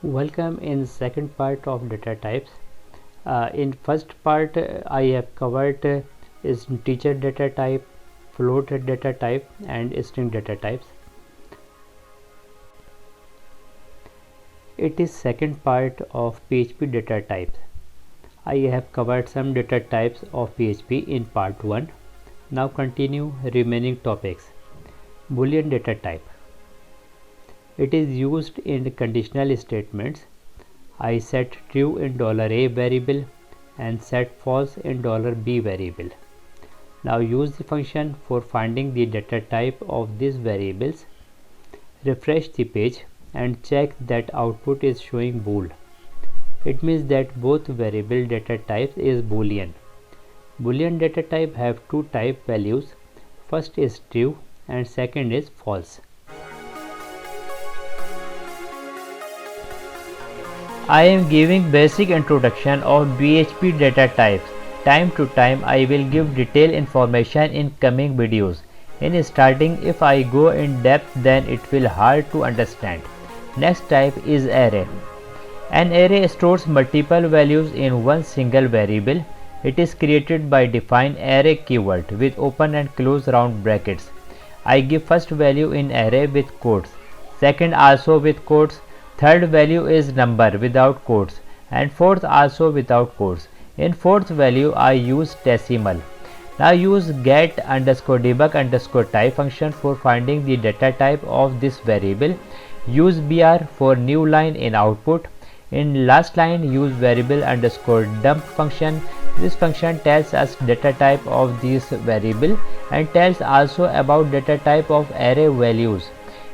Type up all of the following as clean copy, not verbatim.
Welcome in second part of data types. In first part I have covered is integer data type, float data type and string data types. It is second part of PHP data types. I have covered some data types of PHP in part 1. Now continue remaining topics. Boolean data type. It is used in conditional statements. I set true in $a variable and set false in $b variable. Now use the function for finding the data type of these variables. Refresh the page and check that output is showing bool. It means that both variable data types is Boolean. Boolean data type have two type values. First is true and second is false. I am giving basic introduction of PHP data types. Time to time I will give detailed information in coming videos. In starting, if I go in depth, then it will hard to understand. Next type is array. An array stores multiple values in one single variable. It is created by define array keyword with open and close round brackets. I give first value in array with quotes, second also with quotes, third value is number without quotes, and fourth also without quotes. In fourth value I use decimal. Now use get underscore debug underscore type function for finding the data type of this variable. Use br for new line in output. In last line use variable underscore dump function. This function tells us data type of this variable and tells also about data type of array values.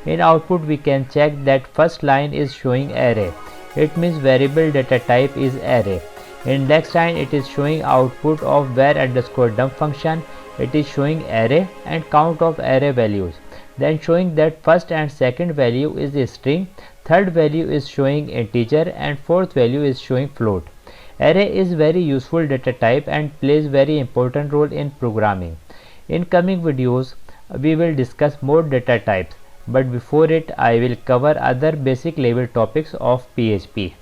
In output we can check that first line is showing array. It means variable data type is array. In next line it is showing output of var underscore dump function. It is showing array and count of array values. Then showing that first and second value is a string, third value is showing integer and fourth value is showing float. Array is very useful data type and plays very important role in programming. In coming videos we will discuss more data types, but before it I will cover other basic level topics of PHP.